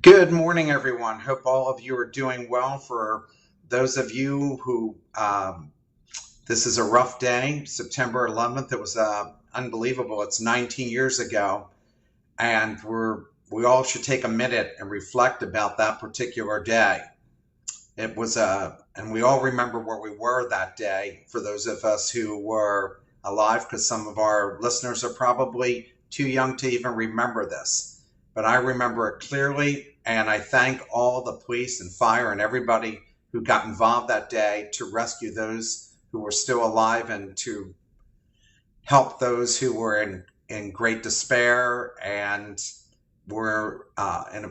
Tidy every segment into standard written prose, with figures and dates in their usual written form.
Good morning, everyone. Hope all of you are doing well. For those of you who, this is a rough day, September 11th. It was unbelievable. It's 19 years ago, and we all should take a minute and reflect about that particular day. It was and we all remember where we were that day. For those of us who were alive, because some of our listeners are probably too young to even remember this, but I remember it clearly. And I thank all the police and fire and everybody who got involved that day to rescue those who were still alive and to help those who were in great despair and were in a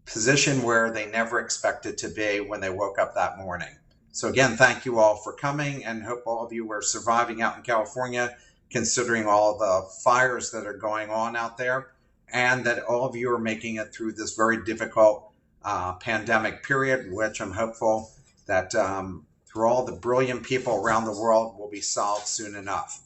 position where they never expected to be when they woke up that morning. So again, thank you all for coming, and hope all of you were surviving out in California, considering all the fires that are going on out there, and that all of you are making it through this very difficult pandemic period, which I'm hopeful that through all the brilliant people around the world will be solved soon enough.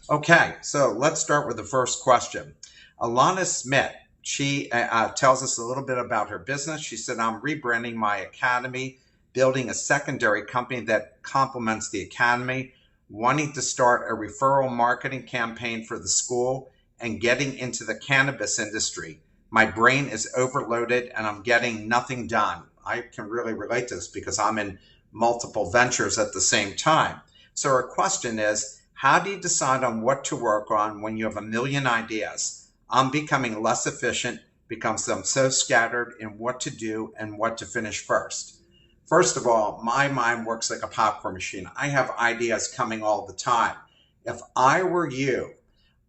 Okay, so let's start with the first question. Alana Smith, she tells us a little bit about her business. She said, I'm rebranding my academy, building a secondary company that complements the academy, wanting to start a referral marketing campaign for the school, and getting into the cannabis industry. My brain is overloaded and I'm getting nothing done. I can really relate to this because I'm in multiple ventures at the same time. So our question is, how do you decide on what to work on when you have a million ideas? I'm becoming less efficient because I'm so scattered in what to do and what to finish first. First of all, my mind works like a popcorn machine. I have ideas coming all the time. If I were you,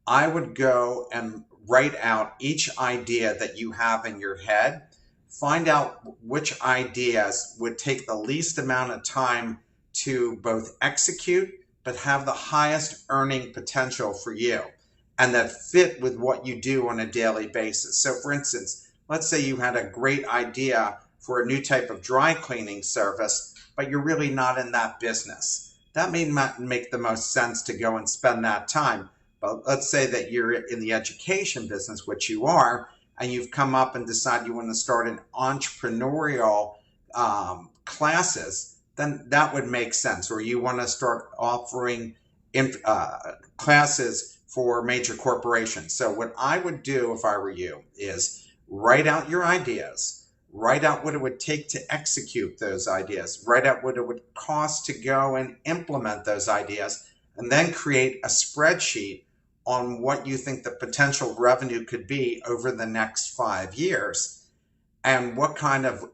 I would go and write out each idea that you have in your head, find out which ideas would take the least amount of time to both execute, but have the highest earning potential for you, and that fit with what you do on a daily basis. So for instance, let's say you had a great idea for a new type of dry cleaning service, but you're really not in that business. That may not make the most sense to go and spend that time. But let's say that you're in the education business, which you are, and you've come up and decide you want to start an entrepreneurial classes, then that would make sense. Or you want to start offering classes for major corporations. So what I would do if I were you is write out your ideas, write out what it would take to execute those ideas, write out what it would cost to go and implement those ideas, and then create a spreadsheet on what you think the potential revenue could be over the next 5 years, and what kind of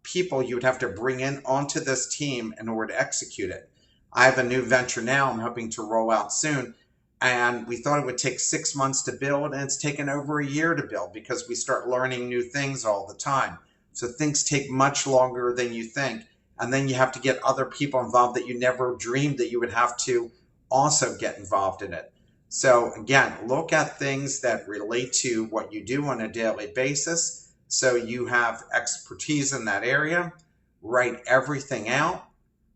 people you would have to bring in onto this team in order to execute it. I have a new venture now I'm hoping to roll out soon, and we thought it would take 6 months to build, and it's taken over a year to build because we start learning new things all the time. So things take much longer than you think, and then you have to get other people involved that you never dreamed that you would have to also get involved in it. So again, look at things that relate to what you do on a daily basis. So you have expertise in that area, write everything out,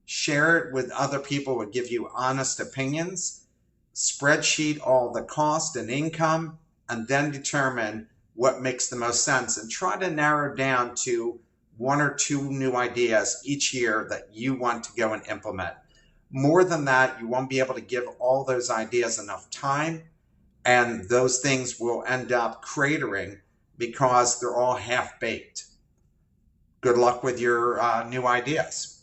share it with other people who give you honest opinions, spreadsheet all the cost and income, and then determine what makes the most sense and try to narrow down to 1 or 2 new ideas each year that you want to go and implement. More than that, you won't be able to give all those ideas enough time, and those things will end up cratering because they're all half-baked. Good luck with your new ideas.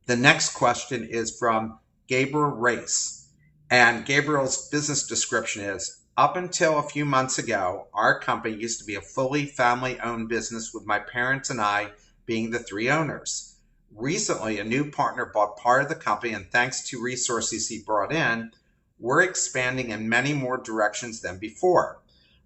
The next question is from Gabriel Race, and Gabriel's business description is, up until a few months ago, our company used to be a fully family-owned business with my parents and I being the 3 owners. Recently, a new partner bought part of the company, and thanks to resources he brought in, we're expanding in many more directions than before.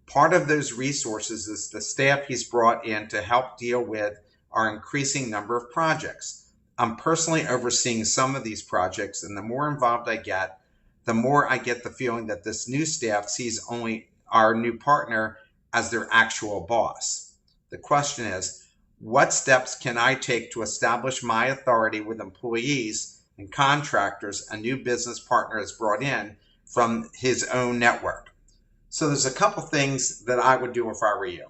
Part of those resources is the staff he's brought in to help deal with our increasing number of projects. I'm personally overseeing some of these projects, and the more involved I get, the more I get the feeling that this new staff sees only our new partner as their actual boss. The question is, what steps can I take to establish my authority with employees and contractors a new business partner has brought in from his own network? So there's a couple things that I would do if I were you.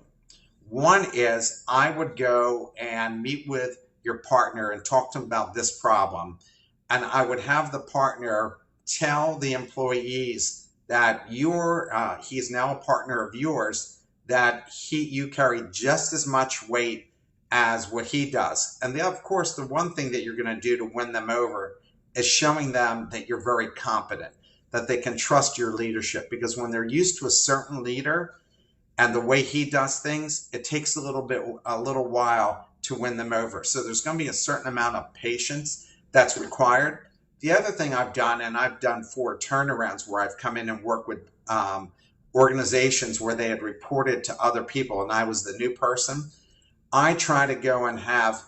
One is I would go and meet with your partner and talk to them about this problem. And I would have the partner tell the employees that he's now a partner of yours, that you carry just as much weight as what he does. And then, of course, the one thing that you're going to do to win them over is showing them that you're very competent, that they can trust your leadership. Because when they're used to a certain leader and the way he does things, it takes a little while to win them over. So there's going to be a certain amount of patience that's required. The other thing I've done, and I've done 4 turnarounds where I've come in and worked with organizations where they had reported to other people and I was the new person. I try to go and have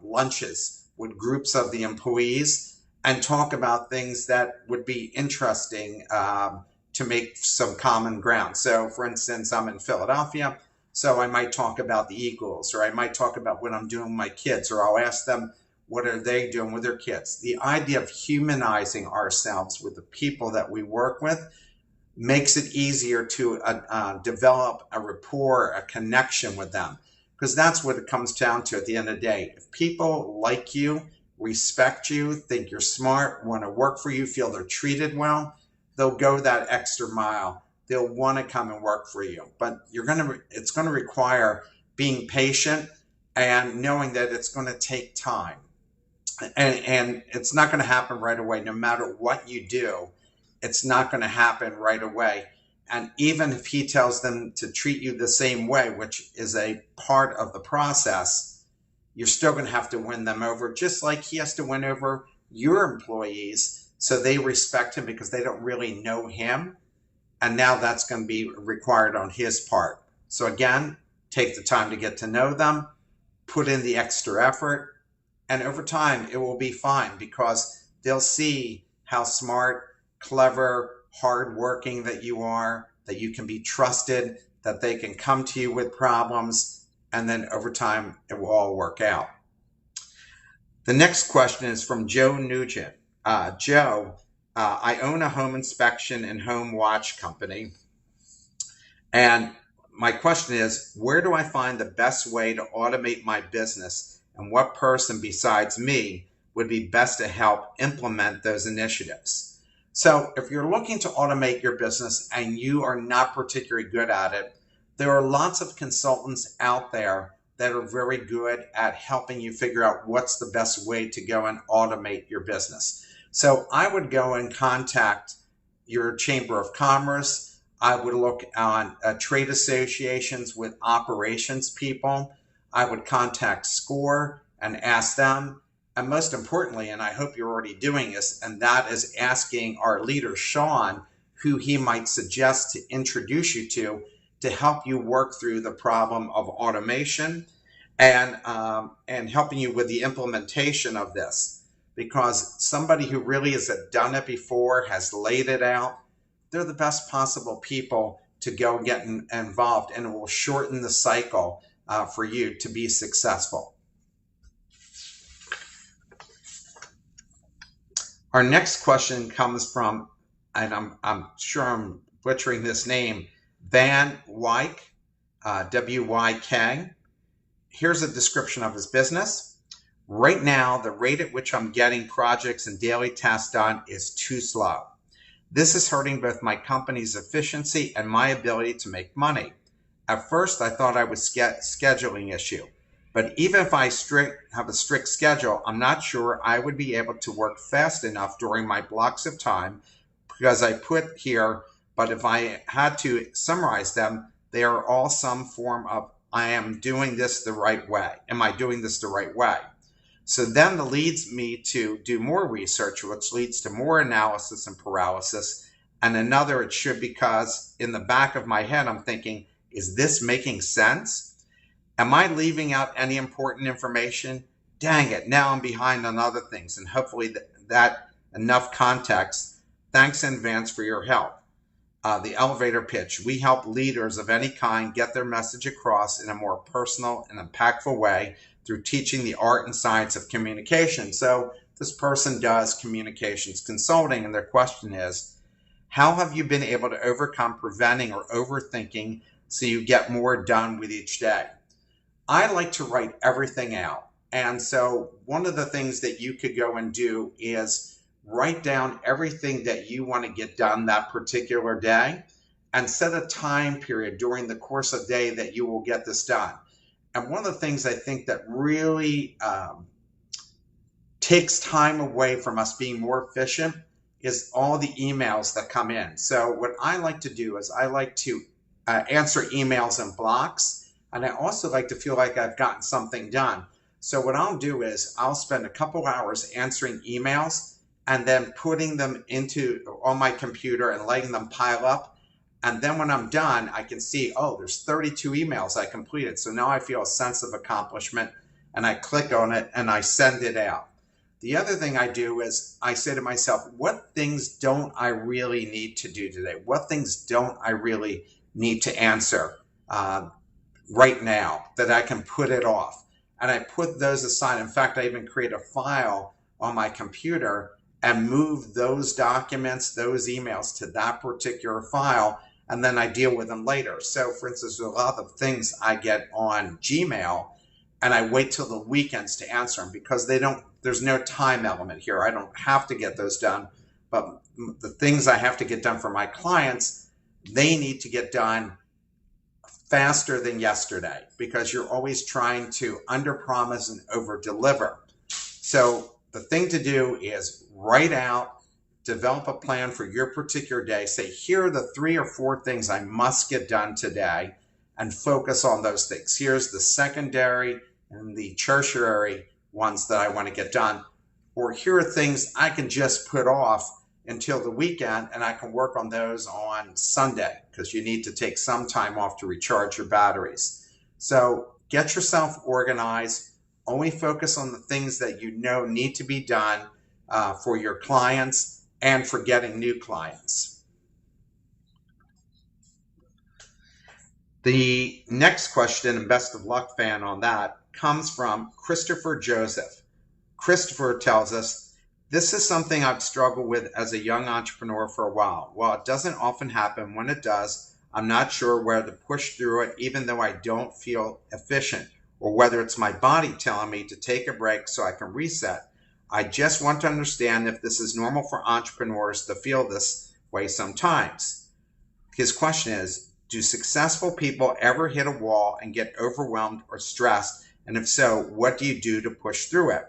lunches with groups of the employees and talk about things that would be interesting to make some common ground. So for instance, I'm in Philadelphia, so I might talk about the Eagles, or I might talk about what I'm doing with my kids, or I'll ask them what are they doing with their kids. The idea of humanizing ourselves with the people that we work with makes it easier to develop a rapport, a connection with them, because that's what it comes down to at the end of the day. If people like you, respect you, think you're smart, want to work for you, feel they're treated well, they'll go that extra mile. They'll want to come and work for you. But it's going to require being patient and knowing that it's going to take time. And it's not going to happen right away. No matter what you do, it's not going to happen right away. And even if he tells them to treat you the same way, which is a part of the process, you're still going to have to win them over, just like he has to win over your employees so they respect him because they don't really know him. And now that's going to be required on his part. So again, take the time to get to know them, put in the extra effort, and over time it will be fine because they'll see how smart, clever, hardworking that you are, that you can be trusted, that they can come to you with problems, and then over time it will all work out. The next question is from Joe Nugent. Joe, I own a home inspection and home watch company. And my question is, where do I find the best way to automate my business, and what person besides me would be best to help implement those initiatives? So if you're looking to automate your business and you are not particularly good at it, there are lots of consultants out there that are very good at helping you figure out what's the best way to go and automate your business. So I would go and contact your Chamber of Commerce. I would look on trade associations with operations people. I would contact SCORE and ask them. And most importantly, and I hope you're already doing this, and that is asking our leader, Sean, who he might suggest to introduce you to help you work through the problem of automation and helping you with the implementation of this. Because somebody who really has done it before, has laid it out, they're the best possible people to go get involved, and it will shorten the cycle for you to be successful. Our next question comes from, and I'm sure I'm butchering this name, Van Wyk, W-Y-K. Here's a description of his business. Right now, the rate at which I'm getting projects and daily tasks done is too slow. This is hurting both my company's efficiency and my ability to make money. At first, I thought I was scheduling issue, but even if I have a strict schedule, I'm not sure I would be able to work fast enough during my blocks of time, because I put here, but if I had to summarize them, they are all some form of, I am doing this the right way. Am I doing this the right way? So then that leads me to do more research, which leads to more analysis and paralysis. And another, it should, because in the back of my head, I'm thinking, is this making sense? Am I leaving out any important information? Dang it, now I'm behind on other things. And hopefully that enough context. Thanks in advance for your help. The elevator pitch. We help leaders of any kind get their message across in a more personal and impactful way through teaching the art and science of communication. So this person does communications consulting, and their question is, how have you been able to overcome preventing or overthinking so you get more done with each day? I like to write everything out. And so one of the things that you could go and do is write down everything that you want to get done that particular day and set a time period during the course of the day that you will get this done. And one of the things I think that really takes time away from us being more efficient is all the emails that come in. So what I like to do is I like to answer emails in blocks, and I also like to feel like I've gotten something done. So what I'll do is I'll spend a couple hours answering emails and then putting them on my computer and letting them pile up. And then when I'm done, I can see, oh, there's 32 emails I completed. So now I feel a sense of accomplishment, and I click on it and I send it out. The other thing I do is I say to myself, what things don't I really need to do today? What things don't I really need to answer right now that I can put it off? And I put those aside. In fact, I even create a file on my computer and move those documents, those emails to that particular file, and then I deal with them later. So for instance, there's a lot of things I get on Gmail and I wait till the weekends to answer them because there's no time element here. I don't have to get those done, but the things I have to get done for my clients, they need to get done faster than yesterday because you're always trying to underpromise and overdeliver. So the thing to do is write out, develop a plan for your particular day. Say, here are the 3 or 4 things I must get done today, and focus on those things. Here's the secondary and the tertiary ones that I want to get done. Or here are things I can just put off until the weekend, and I can work on those on Sunday because you need to take some time off to recharge your batteries. So get yourself organized. Only focus on the things that you know need to be done for your clients and for getting new clients. The next question, and best of luck fan on that, comes from Christopher Joseph. Christopher tells us, this is something I've struggled with as a young entrepreneur for a while. While it doesn't often happen, when it does, I'm not sure where to push through it, even though I don't feel efficient, or whether it's my body telling me to take a break so I can reset. I just want to understand if this is normal for entrepreneurs to feel this way sometimes. His question is, do successful people ever hit a wall and get overwhelmed or stressed? And if so, what do you do to push through it?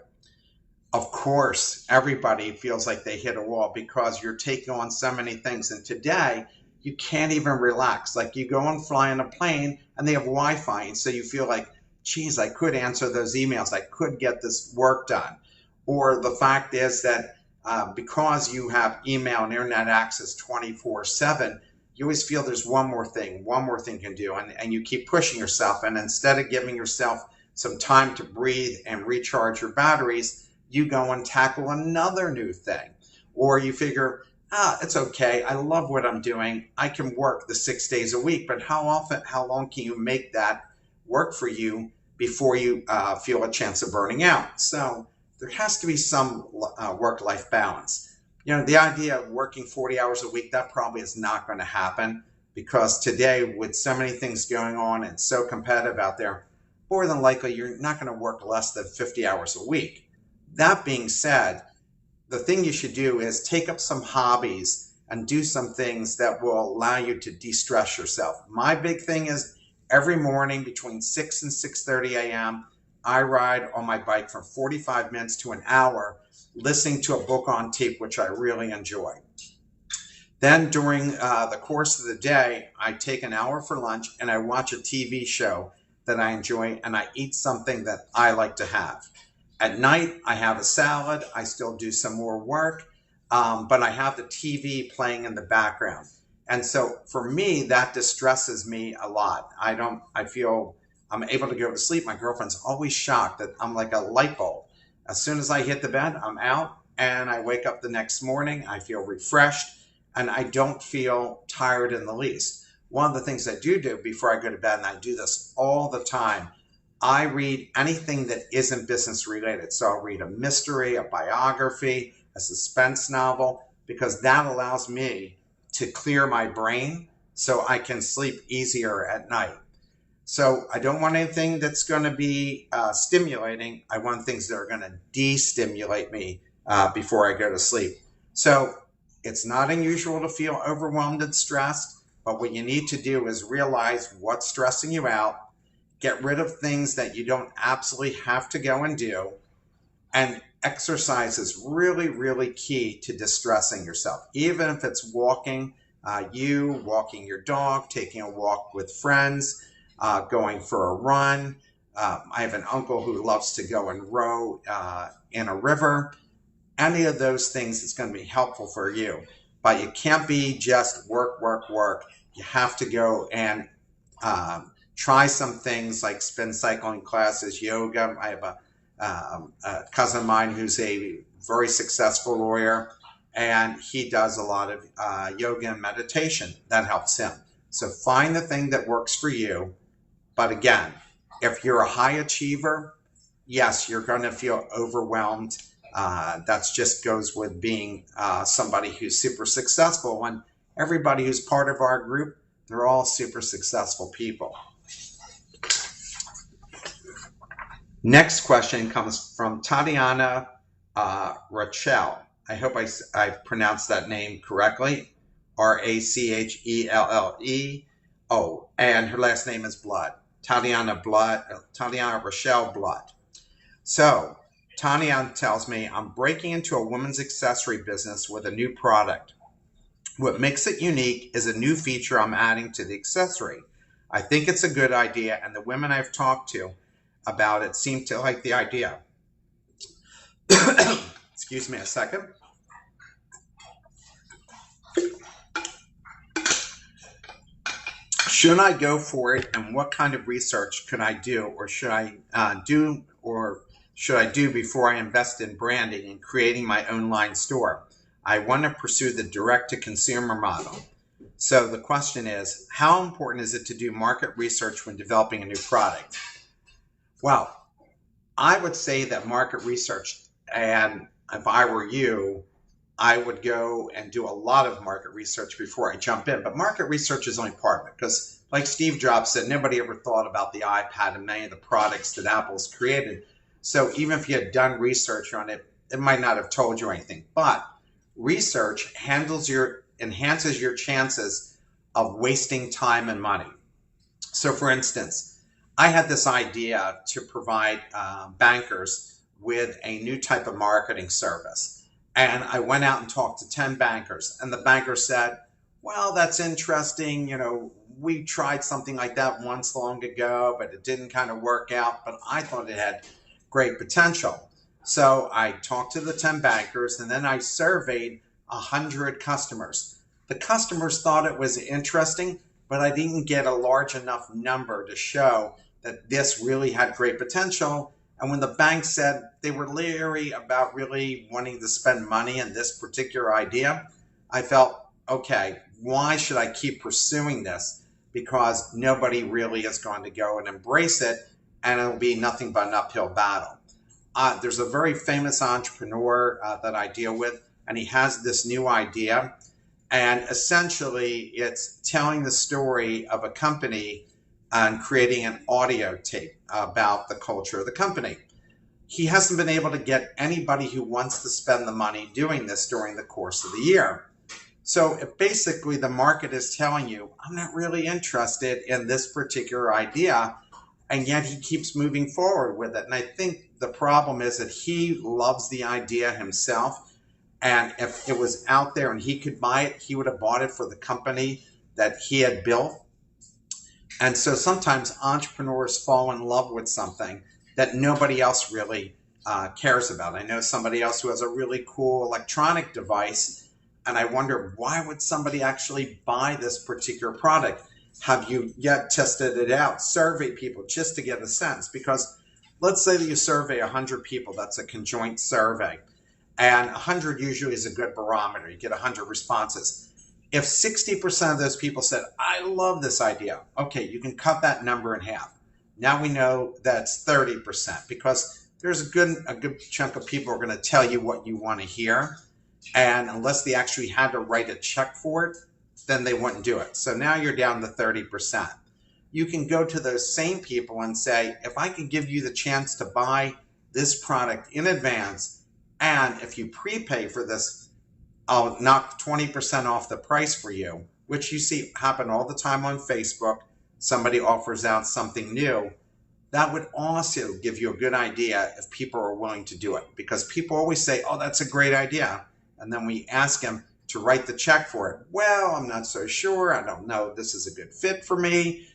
Of course, everybody feels like they hit a wall because you're taking on so many things. And today, you can't even relax. Like you go and fly in a plane and they have Wi-Fi. And so you feel like, geez, I could answer those emails. I could get this work done. Or the fact is that because you have email and internet access 24/7, you always feel there's one more thing you can do. And you keep pushing yourself. And instead of giving yourself some time to breathe and recharge your batteries, you go and tackle another new thing. Or you figure, it's okay. I love what I'm doing. I can work the 6 days a week. But how long can you make that work for you before you feel a chance of burning out? So there has to be some work-life balance. You know, the idea of working 40 hours a week, that probably is not going to happen because today with so many things going on and so competitive out there, more than likely you're not going to work less than 50 hours a week. That being said, the thing you should do is take up some hobbies and do some things that will allow you to de-stress yourself. My big thing is every morning between 6 and 6:30 a.m., I ride on my bike from 45 minutes to an hour listening to a book on tape, which I really enjoy. Then during the course of the day, I take an hour for lunch and I watch a TV show that I enjoy and I eat something that I like to have. At night, I have a salad. I still do some more work, but I have the TV playing in the background. And so for me, that distresses me a lot. I feel I'm able to go to sleep. My girlfriend's always shocked that I'm like a light bulb. As soon as I hit the bed, I'm out and I wake up the next morning. I feel refreshed and I don't feel tired in the least. One of the things I do before I go to bed, and I do this all the time, I read anything that isn't business related. So I'll read a mystery, a biography, a suspense novel, because that allows me to clear my brain so I can sleep easier at night. So I don't want anything that's going to be stimulating. I want things that are going to de-stimulate me before I go to sleep. So it's not unusual to feel overwhelmed and stressed, but what you need to do is realize what's stressing you out, get rid of things that you don't absolutely have to go and do, and exercise is really, really key to distressing yourself. Even if it's walking, walking your dog, taking a walk with friends, going for a run. I have an uncle who loves to go and row in a river. Any of those things is going to be helpful for you. But you can't be just work, work, work. You have to go and try some things like spin cycling classes, yoga. I have a cousin of mine who's a very successful lawyer, and he does a lot of yoga and meditation. That helps him. So find the thing that works for you. But again, if you're a high achiever, yes, you're going to feel overwhelmed. That just goes with being somebody who's super successful. And everybody who's part of our group, they're all super successful people. Next question comes from Tatiana Rachel. I hope I pronounced that name correctly. Rachelle. Oh, and her last name is Blood. Tatiana Rachel Blood. So Tatiana tells me, I'm breaking into a women's accessory business with a new product. What makes it unique is a new feature I'm adding to the accessory. I think it's a good idea, and the women I've talked to about it seem to like the idea. Excuse me a second. Should I go for it, and what kind of research could I do, or should I do before I invest in branding and creating my own line store? I want to pursue the direct-to-consumer model. So the question is, how important is it to do market research when developing a new product? Well, I would say that market research, and if I were you, I would go and do a lot of market research before I jump in. But market research is only part of it, because like Steve Jobs said, nobody ever thought about the iPad and many of the products that Apple's created. So even if you had done research on it, it might not have told you anything. But research enhances your chances of wasting time and money. So for instance, I had this idea to provide bankers with a new type of marketing service. And I went out and talked to 10 bankers, and the banker said, well, that's interesting. You know, we tried something like that once long ago, but it didn't kind of work out. But I thought it had great potential. So I talked to the 10 bankers, and then I surveyed 100 customers. The customers thought it was interesting, but I didn't get a large enough number to show that this really had great potential. And when the bank said they were leery about really wanting to spend money on this particular idea, I felt, okay, why should I keep pursuing this? Because nobody really is going to go and embrace it, and it'll be nothing but an uphill battle. There's a very famous entrepreneur that I deal with, and he has this new idea. And essentially, it's telling the story of a company and creating an audio tape about the culture of the company. He hasn't been able to get anybody who wants to spend the money doing this during the course of the year. So if basically the market is telling you, I'm not really interested in this particular idea, and yet he keeps moving forward with it. And I think the problem is that he loves the idea himself. And if it was out there and he could buy it, he would have bought it for the company that he had built. And so sometimes entrepreneurs fall in love with something that nobody else really cares about. I know somebody else who has a really cool electronic device, and I wonder, why would somebody actually buy this particular product? Have you yet tested it out? Survey people just to get a sense. Because let's say that you survey 100 people. That's a conjoint survey. And 100 usually is a good barometer. You get 100 responses. If 60% of those people said, I love this idea, okay, you can cut that number in half. Now we know that's 30%, because there's a good chunk of people who are going to tell you what you want to hear. And unless they actually had to write a check for it, then they wouldn't do it. So now you're down to 30%. you can go to those same people and say, if I can give you the chance to buy this product in advance, and if you prepay for this, I'll knock 20% off the price for you, which you see happen all the time on Facebook. Somebody offers out something new. That would also give you a good idea if people are willing to do it, because people always say, oh, that's a great idea. And then we ask them to write the check for it. Well, I'm not so sure. I don't know. This is a good fit for me.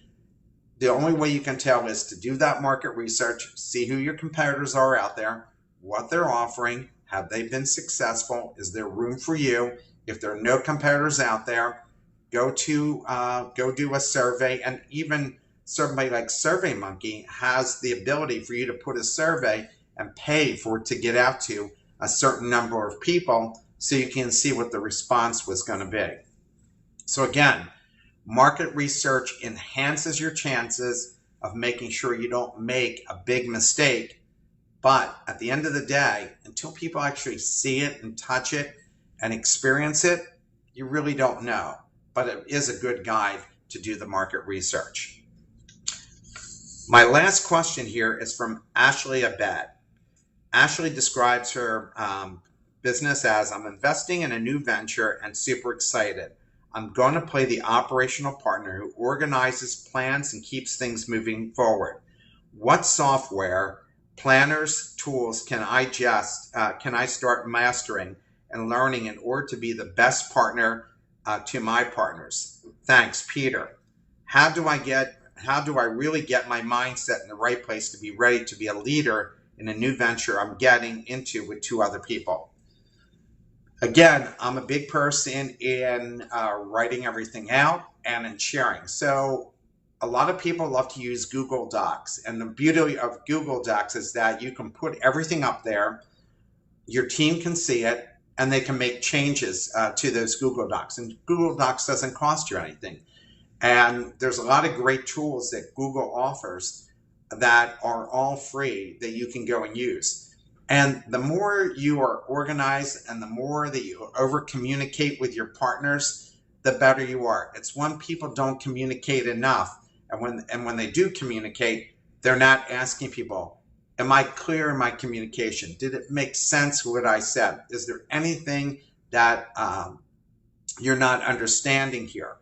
The only way you can tell is to do that market research, see who your competitors are out there, what they're offering, have they been successful, is there room for you? If there are no competitors out there, go do a survey. And even somebody like SurveyMonkey has the ability for you to put a survey and pay for it to get out to a certain number of people so you can see what the response was going to be. So again, market research enhances your chances of making sure you don't make a big mistake. But at the end of the day, until people actually see it and touch it and experience it, you really don't know. But it is a good guide to do the market research. My last question here is from Ashley Abed. Ashley describes her business as, I'm investing in a new venture and super excited. I'm going to play the operational partner who organizes plans and keeps things moving forward. What software, planners, tools can I start mastering and learning in order to be the best partner to my partners? Thanks, Peter. How do I really get my mindset in the right place to be ready to be a leader in a new venture I'm getting into with 2 other people? Again, I'm a big person in writing everything out and in sharing. So a lot of people love to use Google Docs. And the beauty of Google Docs is that you can put everything up there, your team can see it, and they can make changes to those Google Docs. And Google Docs doesn't cost you anything. And there's a lot of great tools that Google offers that are all free that you can go and use. And the more you are organized and the more that you over communicate with your partners, the better you are. It's when people don't communicate enough. And when they do communicate, they're not asking people, am I clear in my communication? Did it make sense what I said? Is there anything that you're not understanding here?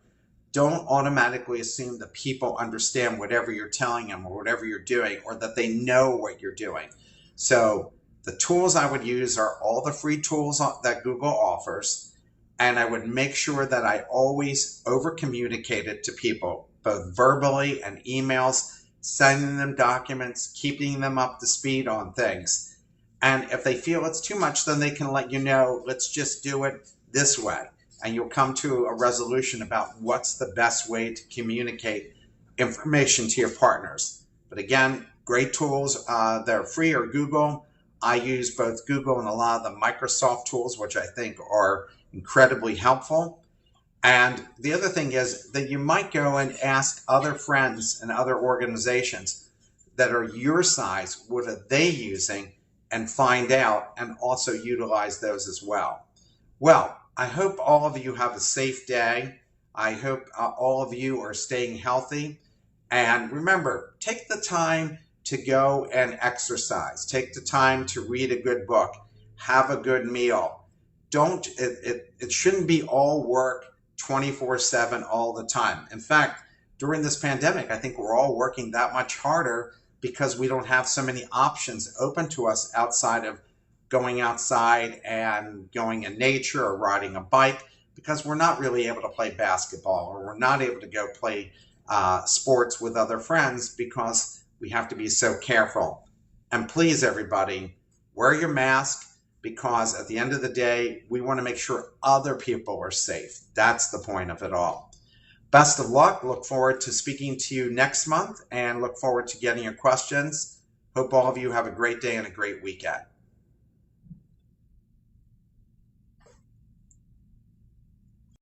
Don't automatically assume that people understand whatever you're telling them or whatever you're doing, or that they know what you're doing. So the tools I would use are all the free tools that Google offers, and I would make sure that I always over communicated to people, both verbally and emails, sending them documents, keeping them up to speed on things. And if they feel it's too much, then they can let you know, let's just do it this way. And you'll come to a resolution about what's the best way to communicate information to your partners. But again, great tools that are free are Google. I use both Google and a lot of the Microsoft tools, which I think are incredibly helpful. And the other thing is that you might go and ask other friends and other organizations that are your size, what are they using, and find out and also utilize those as well. Well, I hope all of you have a safe day. I hope all of you are staying healthy. And remember, take the time to go and exercise. Take the time to read a good book. Have a good meal. It shouldn't be all work 24/7 all the time. In fact, during this pandemic, I think we're all working that much harder because we don't have so many options open to us outside of going outside and going in nature or riding a bike, because we're not really able to play basketball, or we're not able to go play sports with other friends because we have to be so careful. And please, everybody, wear your mask, because at the end of the day, we want to make sure other people are safe. That's the point of it all. Best of luck. Look forward to speaking to you next month, and look forward to getting your questions. Hope all of you have a great day and a great weekend.